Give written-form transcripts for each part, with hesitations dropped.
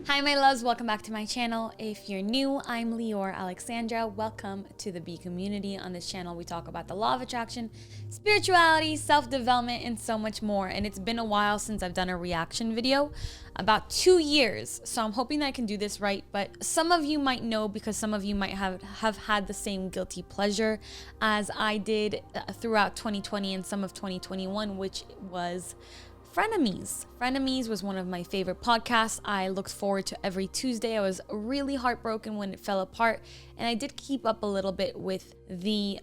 Hi my loves, welcome back to my channel. If you're new, I'm Leeor, Alexandra. Welcome to the B community. On this channel we talk about the law of attraction, spirituality, self-development, and so much more. And it's been a while since I've done a reaction video, about 2 years. So I'm hoping that I can do this right, but some of you might know because some of you might have had the same guilty pleasure as I did throughout 2020 and some of 2021, which was Frenemies. Frenemies was one of my favorite podcasts. I looked forward to every Tuesday. I was really heartbroken when it fell apart, and I did keep up a little bit with the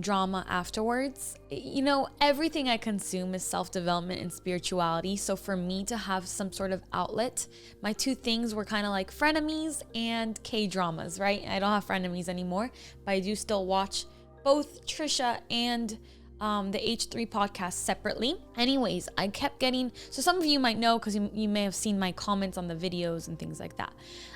drama afterwards. You know, everything I consume is self-development and spirituality, so for me to have some sort of outlet, my two things were kind of like Frenemies and K-dramas, right? I don't have Frenemies anymore, but I do still watch both Trisha and the H3 podcast separately. Anyways, I kept getting, so some of you might know because you may have seen my comments on the videos and things like that.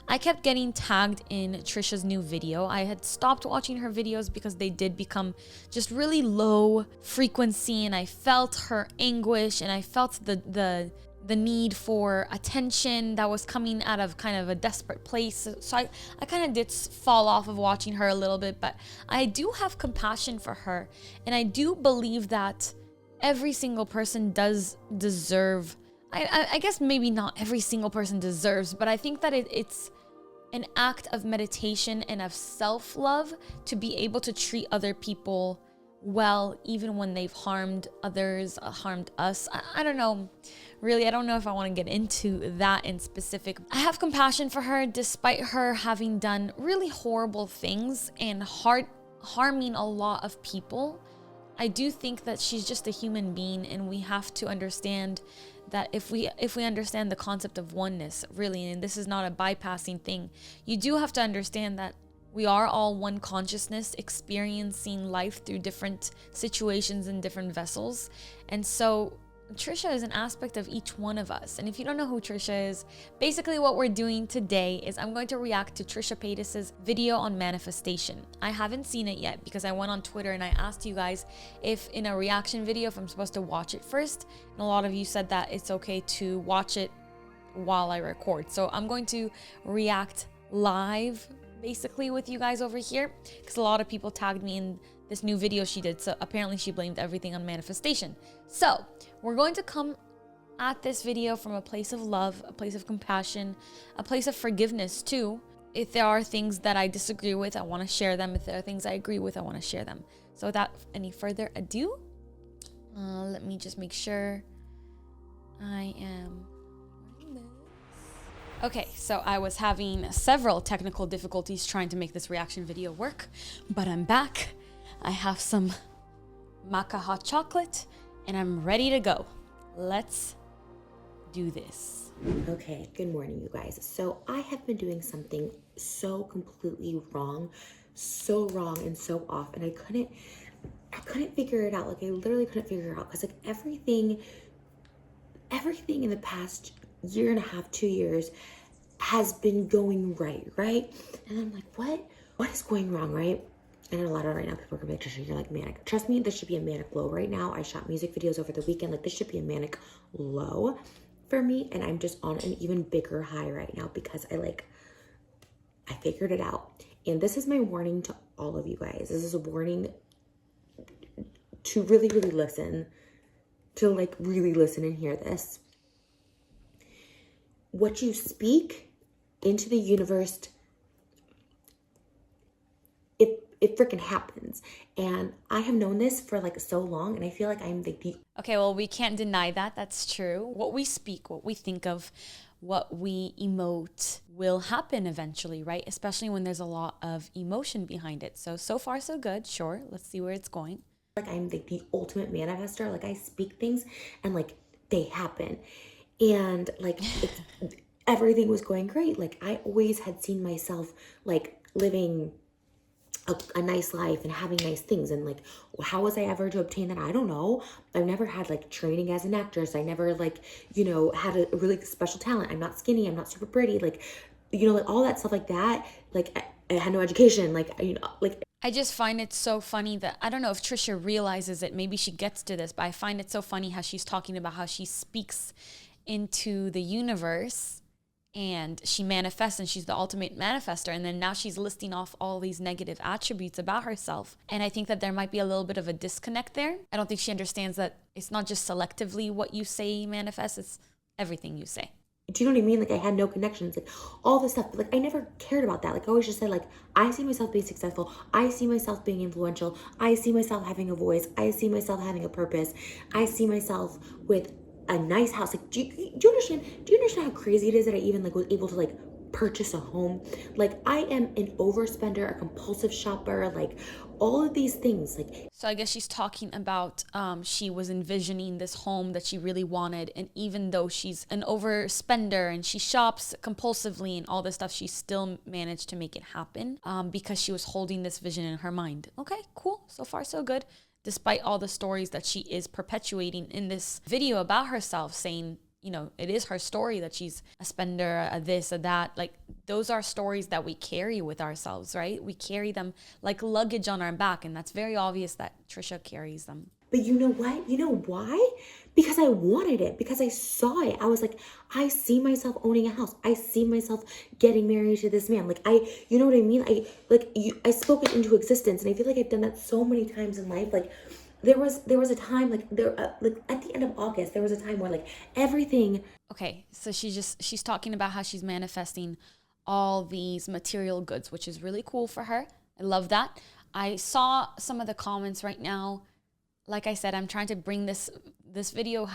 I kept getting tagged in Trisha's new video. I had stopped watching her videos because they did become just really low frequency, and I felt her anguish, and I felt the need for attention that was coming out of kind of a desperate place. So I kind of did fall off of watching her a little bit, but I do have compassion for her. And I do believe that every single person does deserve, I guess maybe not every single person deserves, but I think that it's an act of meditation and of self-love to be able to treat other people well, even when they've harmed others, harmed us. I don't know. Really, I don't know if I want to get into that in specific. I have compassion for her despite her having done really horrible things and harming a lot of people. I do think that she's just a human being, and we have to understand that if we understand the concept of oneness, really, and this is not a bypassing thing, you do have to understand that we are all one consciousness experiencing life through different situations and different vessels. And so Trisha is an aspect of each one of us. And if you don't know who Trisha is, basically what we're doing today is I'm going to react to Trisha Paytas' video on manifestation. I haven't seen it yet because I went on Twitter and I asked you guys if in a reaction video, if I'm supposed to watch it first. And a lot of you said that it's okay to watch it while I record. So I'm going to react live basically with you guys over here because a lot of people tagged me in this new video she did. So apparently she blamed everything on manifestation. So we're going to come at this video from a place of love, a place of compassion, a place of forgiveness too. If there are things that I disagree with, I want to share them. If there are things I agree with, I want to share them. So without any further ado, let me just make sure I am. Okay, so I was having several technical difficulties trying to make this reaction video work, but I'm back. I have some maca hot chocolate and I'm ready to go. Let's do this. Okay, good morning, you guys. So I have been doing something so completely wrong, so wrong and so off, and I couldn't figure it out. Like I literally couldn't figure it out because like everything in the past year and a half, 2 years has been going right? And I'm like, what is going wrong, right? And a lot of right now people are gonna be like, Trisha, you're like manic. Trust me, this should be a manic low right now. I shot music videos over the weekend. Like this should be a manic low for me. And I'm just on an even bigger high right now because I figured it out. And this is my warning to all of you guys. This is a warning to really, really listen, really listen and hear this. What you speak into the universe, it freaking happens. And I have known this for like so long, and I feel like I'm the okay, well, we can't deny that. That's true. What we speak, what we think of, what we emote will happen eventually, right? Especially when there's a lot of emotion behind it. So far so good. Sure, let's see where it's going. Like I'm the ultimate manifester. Like I speak things and like they happen. And like everything was going great. Like I always had seen myself like living a nice life and having nice things. And like, how was I ever to obtain that? I don't know. I've never had like training as an actress. I never like, had a really special talent. I'm not skinny. I'm not super pretty. Like, like all that stuff like that. Like I had no education. I just find it so funny that, I don't know if Trisha realizes it, maybe she gets to this, but I find it so funny how she's talking about how she speaks into the universe and she manifests and she's the ultimate manifester. And then now she's listing off all these negative attributes about herself. And I think that there might be a little bit of a disconnect there. I don't think she understands that it's not just selectively what you say manifests, it's everything you say. Do you know what I mean? Like, I had no connections, like all this stuff, but like I never cared about that. Like, I always just said, like, I see myself being successful, I see myself being influential, I see myself having a voice, I see myself having a purpose, I see myself with a nice house. Like, do you understand how crazy it is that I even like was able to like purchase a home? Like, I am an overspender, a compulsive shopper, like all of these things. Like, so I guess she's talking about she was envisioning this home that she really wanted, and even though she's an overspender and she shops compulsively and all this stuff, she still managed to make it happen because she was holding this vision in her mind. Okay, cool. So far so good. Despite all the stories that she is perpetuating in this video about herself, saying, you know, it is her story that she's a spender, a this, a that. Like, those are stories that we carry with ourselves, right? We carry them like luggage on our back, and that's very obvious that Trisha carries them. But you know what? You know why? Because I wanted it, because I saw it. I was like, I see myself owning a house. I see myself getting married to this man. Like, you know what I mean? I spoke it into existence, and I feel like I've done that so many times in life. Like, there was a time, like at the end of August, there was a time where like everything. Okay, so she's talking about how she's manifesting all these material goods, which is really cool for her. I love that. I saw some of the comments right now. Like I said, I'm trying to bring this video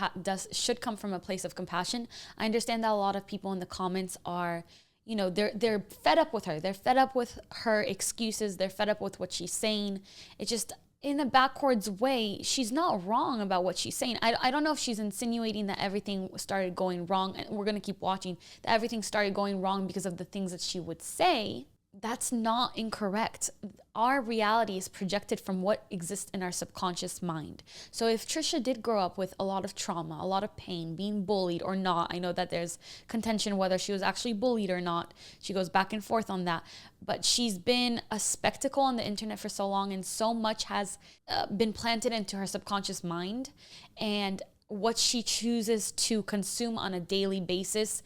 should come from a place of compassion. I understand that a lot of people in the comments are, you know, they're fed up with her. They're fed up with her excuses. They're fed up with what she's saying. It just, in a backwards way, she's not wrong about what she's saying. I don't know if she's insinuating that everything started going wrong, and we're going to keep watching, that everything started going wrong because of the things that she would say. That's not incorrect. Our reality is projected from what exists in our subconscious mind. So if Trisha did grow up with a lot of trauma, a lot of pain, being bullied or not, I know that there's contention whether she was actually bullied or not. She goes back and forth on that. But she's been a spectacle on the internet for so long, and so much has been planted into her subconscious mind. And what she chooses to consume on a daily basis,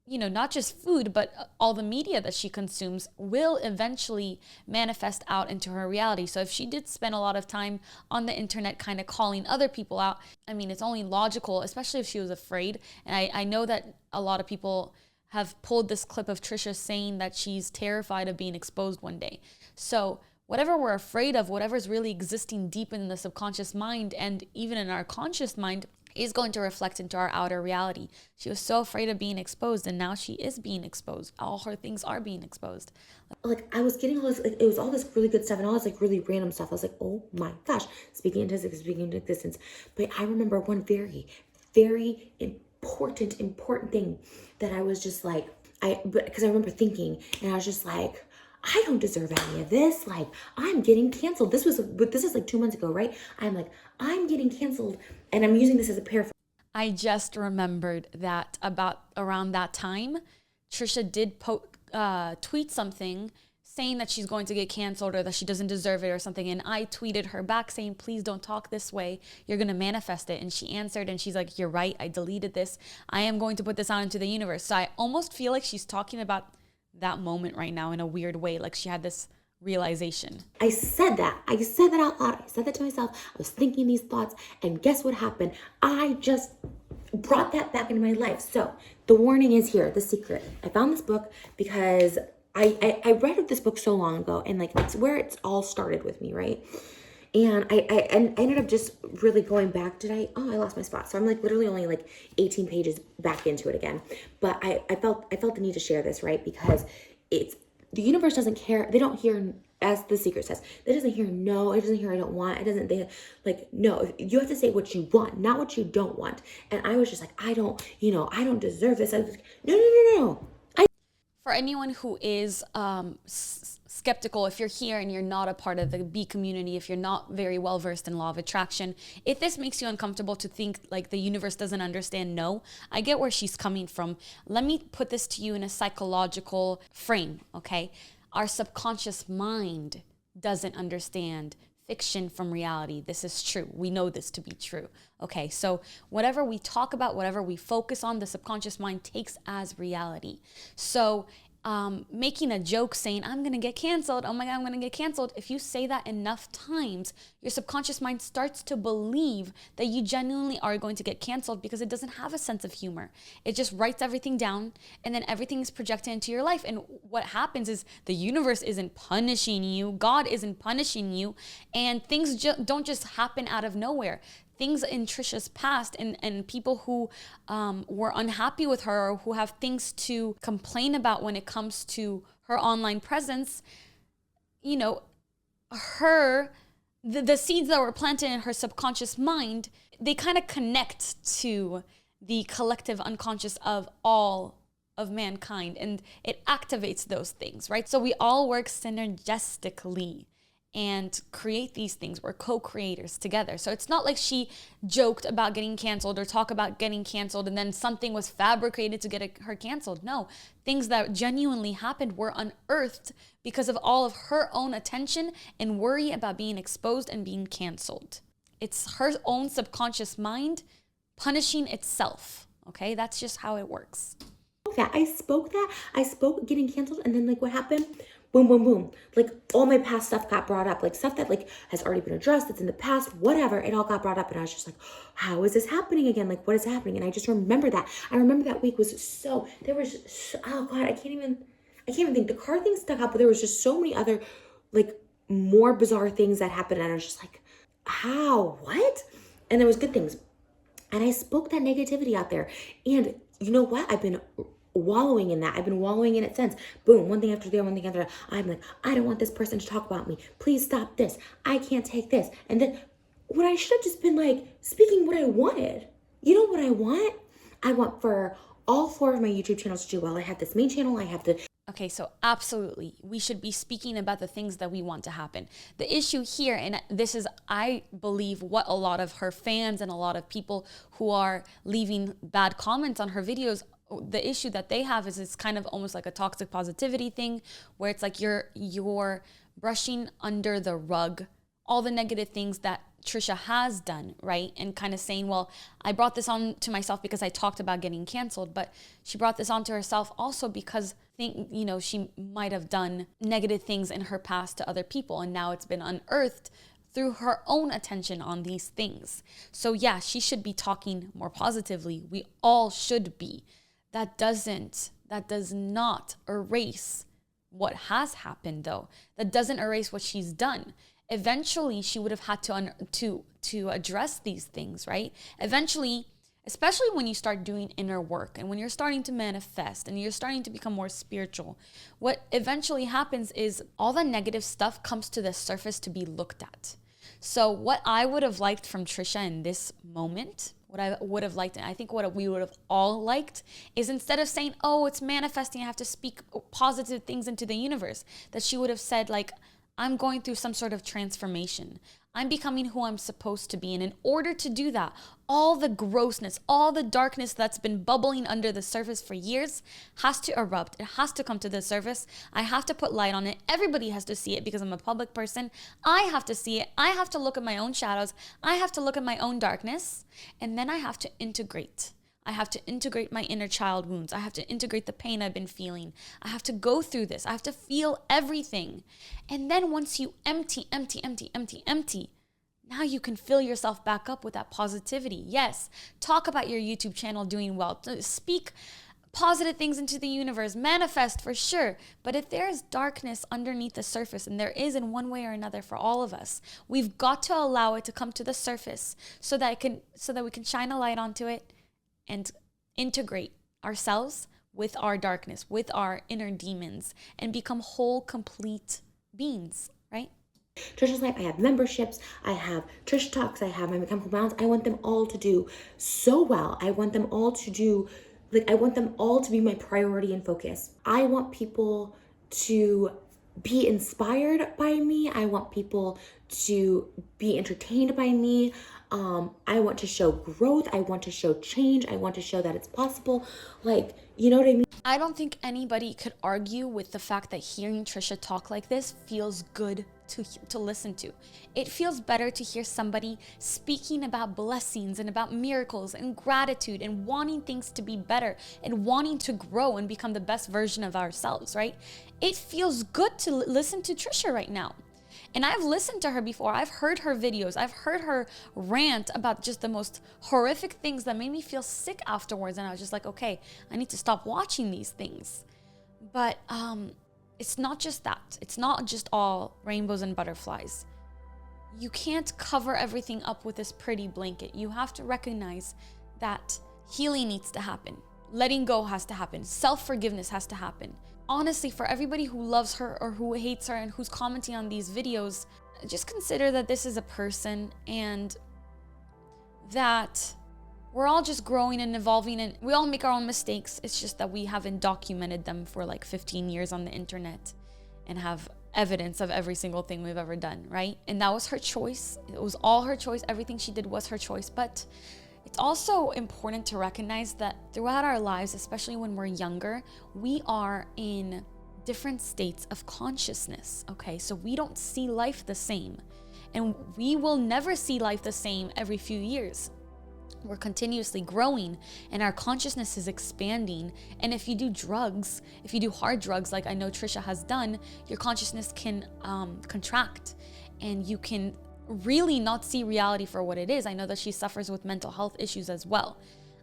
you know, not just food, but all the media that she consumes will eventually manifest out into her reality. So if she did spend a lot of time on the internet kind of calling other people out, I mean, it's only logical, especially if she was afraid. And I know that a lot of people have pulled this clip of Trisha saying that she's terrified of being exposed one day. So whatever we're afraid of, whatever's really existing deep in the subconscious mind and even in our conscious mind, is going to reflect into our outer reality. She was so afraid of being exposed, and now she is being exposed. All her things are being exposed. Like, I was getting all this, like, it was all this really good stuff and all this like really random stuff. I was like, oh my gosh, speaking into existence. But I remember one very, very important thing that I was just like, because I remember thinking, and I was just like, I don't deserve any of this. Like, I'm getting canceled. This is like 2 months ago, right? I'm like, I'm getting canceled. And I'm using this as a paraphrase. I just remembered that about around that time, Trisha did tweet something saying that she's going to get canceled or that she doesn't deserve it or something. And I tweeted her back saying, please don't talk this way. You're going to manifest it. And she answered and she's like, you're right. I deleted this. I am going to put this out into the universe. So I almost feel like she's talking about that moment right now in a weird way. Like she had this realization. I said that out loud. I said that to myself. I was thinking these thoughts, and guess what happened? I just brought that back into my life. So the warning is here, the secret. I found this book because I read this book so long ago, and like it's where it's all started with me, right? And I ended up just really going back. I lost my spot. So I'm like literally only like 18 pages back into it again. But I felt the need to share this, right? Because the universe doesn't care. They don't hear, as the secret says, it doesn't hear no, it doesn't hear I don't want, no, you have to say what you want, not what you don't want. And I was just like, I don't deserve this. I was like, no. For anyone who is skeptical, if you're here and you're not a part of the B community, if you're not very well versed in law of attraction, if this makes you uncomfortable to think like the universe doesn't understand, no, I get where she's coming from. Let me put this to you in a psychological frame, okay? Our subconscious mind doesn't understand fiction from reality. This is true. We know this to be true. Okay, so whatever we talk about, whatever we focus on, the subconscious mind takes as reality. So making a joke saying, I'm going to get canceled. Oh my God, I'm going to get canceled. If you say that enough times, your subconscious mind starts to believe that you genuinely are going to get canceled because it doesn't have a sense of humor. It just writes everything down and then everything is projected into your life. And what happens is the universe isn't punishing you. God isn't punishing you. And things don't just happen out of nowhere. Things in Trisha's past and people who were unhappy with her or who have things to complain about when it comes to her online presence, you know, the seeds that were planted in her subconscious mind, they kind of connect to the collective unconscious of all of mankind, and it activates those things, right? So we all work synergistically and create these things. We're co-creators together. So it's not like she joked about getting canceled or talk about getting canceled and then something was fabricated to get her canceled. No, things that genuinely happened were unearthed because of all of her own attention and worry about being exposed and being canceled. It's her own subconscious mind punishing itself. Okay, that's just how it works. I spoke getting canceled, and then like what happened? Boom, boom, boom. Like all my past stuff got brought up, like stuff that like has already been addressed, that's in the past, whatever. It all got brought up, and I was just like, how is this happening again? Like, what is happening? And I just remember that. I remember that week was oh God, I can't even think. The car thing stuck out, but there was just so many other like more bizarre things that happened, and I was just like, how? What? And there was good things. And I spoke that negativity out there. And you know what? I've been wallowing in that. I've been wallowing in it since. Boom, one thing after the other, one thing after the other. I'm like, I don't want this person to talk about me. Please stop this. I can't take this. And then when I should have just been like speaking what I wanted. You know what I want? I want for all 4 of my YouTube channels to do well. I have this main channel. I have the... Okay, so absolutely, we should be speaking about the things that we want to happen. The issue here, and this is, I believe, what a lot of her fans and a lot of people who are leaving bad comments on her videos, the issue that they have is it's kind of almost like a toxic positivity thing where it's like you're brushing under the rug all the negative things that Trisha has done, right? And kind of saying, well, I brought this on to myself because I talked about getting canceled, but she brought this on to herself also because she might have done negative things in her past to other people, and now it's been unearthed through her own attention on these things. So yeah, she should be talking more positively. We all should be. That does not erase what has happened though. That doesn't erase what she's done. Eventually she would have had to address these things, right? Eventually, especially when you start doing inner work and when you're starting to manifest and you're starting to become more spiritual, what eventually happens is all the negative stuff comes to the surface to be looked at. So what I would have liked from Trisha in this moment, what I would have liked, and I think what we would have all liked, is instead of saying, oh, it's manifesting, I have to speak positive things into the universe, that she would have said like, I'm going through some sort of transformation. I'm becoming who I'm supposed to be. And in order to do that, all the grossness, all the darkness that's been bubbling under the surface for years has to erupt. It has to come to the surface. I have to put light on it. Everybody has to see it because I'm a public person. I have to see it. I have to look at my own shadows. I have to look at my own darkness. And then I have to integrate. I have to integrate my inner child wounds. I have to integrate the pain I've been feeling. I have to go through this. I have to feel everything. And then once you empty, now you can fill yourself back up with that positivity. Yes, talk about your YouTube channel doing well. Speak positive things into the universe. Manifest for sure. But if there is darkness underneath the surface, and there is in one way or another for all of us, we've got to allow it to come to the surface so that we can shine a light onto it and integrate ourselves with our darkness, with our inner demons, and become whole, complete beings, right? Trisha's Life, I have memberships, I have Trish Talks, I have my Mechanical Balance. I want them all to do so well. I want them all to be my priority and focus. I want people to be inspired by me. I want people to be entertained by me. I want to show growth. I want to show change. I want to show that it's possible. Like, you know what I mean? I don't think anybody could argue with the fact that hearing Trisha talk like this feels good to listen to. It feels better to hear somebody speaking about blessings and about miracles and gratitude and wanting things to be better and wanting to grow and become the best version of ourselves, right? It feels good to listen to Trisha right now. And I've listened to her before. I've heard her videos. I've heard her rant about just the most horrific things that made me feel sick afterwards. And I was just like, okay, I need to stop watching these things. But it's not just that. It's not just all rainbows and butterflies. You can't cover everything up with this pretty blanket. You have to recognize that healing needs to happen. Letting go has to happen. Self-forgiveness has to happen. Honestly, for everybody who loves her or who hates her and who's commenting on these videos, just consider that this is a person and that we're all just growing and evolving, and we all make our own mistakes. It's just that we haven't documented them for like 15 years on the internet and have evidence of every single thing we've ever done, right? And that was her choice. It was all her choice. Everything she did was her choice. But it's also important to recognize that throughout our lives, especially when we're younger, we are in different states of consciousness, okay? So we don't see life the same. And we will never see life the same every few years. We're continuously growing and our consciousness is expanding. And if you do drugs, if you do hard drugs like I know Trisha has done, your consciousness can contract and you can really not see reality for what it is. I know that she suffers with mental health issues as well.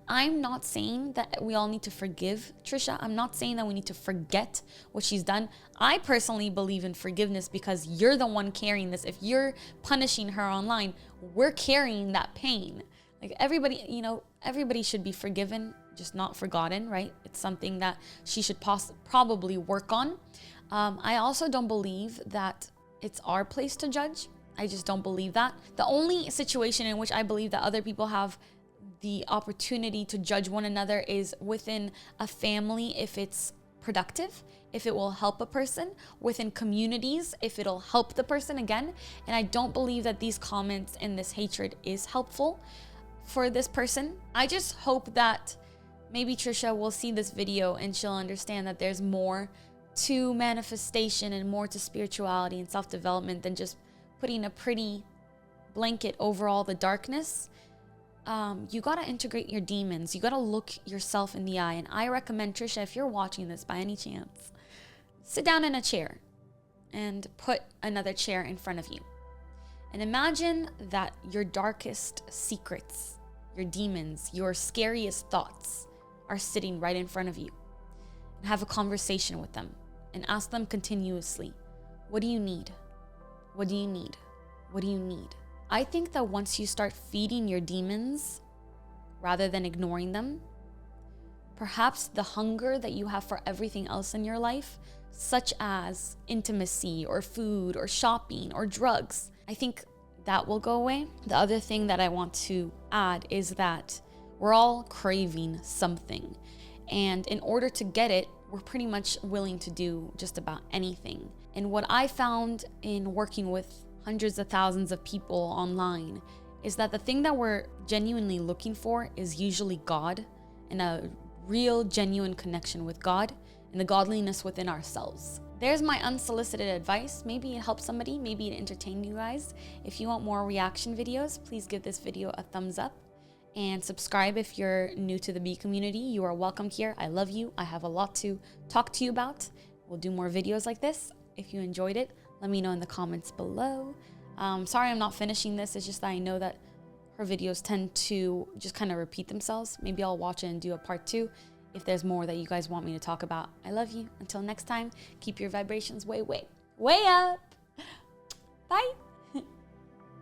I'm not saying that we all need to forgive Trisha. I'm not saying that we need to forget what she's done. I personally believe in forgiveness because you're the one carrying this. If you're punishing her online, we're carrying that pain. Like everybody should be forgiven, just not forgotten, right? It's something that she should probably work on. I also don't believe that it's our place to judge. I just don't believe that. The only situation in which I believe that other people have the opportunity to judge one another is within a family, if it's productive, if it will help a person, within communities, if it'll help the person again. And I don't believe that these comments and this hatred is helpful for this person. I just hope that maybe Trisha will see this video and she'll understand that there's more to manifestation and more to spirituality and self-development than just putting a pretty blanket over all the darkness. You got to integrate your demons. You got to look yourself in the eye. And I recommend, Trisha, if you're watching this by any chance, sit down in a chair and put another chair in front of you. And imagine that your darkest secrets, your demons, your scariest thoughts are sitting right in front of you. And have a conversation with them and ask them continuously, what do you need? What do you need? What do you need? I think that once you start feeding your demons rather than ignoring them, perhaps the hunger that you have for everything else in your life, such as intimacy or food or shopping or drugs, I think that will go away. The other thing that I want to add is that we're all craving something. And in order to get it, we're pretty much willing to do just about anything. And what I found in working with hundreds of thousands of people online is that the thing that we're genuinely looking for is usually God and a real genuine connection with God and the godliness within ourselves. There's my unsolicited advice. Maybe it helps somebody, maybe it entertained you guys. If you want more reaction videos, please give this video a thumbs up and subscribe if you're new to the Bee community. You are welcome here. I love you. I have a lot to talk to you about. We'll do more videos like this. If you enjoyed it, let me know in the comments below. Sorry I'm not finishing this. It's just that I know that her videos tend to just kind of repeat themselves. Maybe I'll watch it and do a part 2 if there's more that you guys want me to talk about. I love you. Until next time, keep your vibrations way, way, way up. Bye.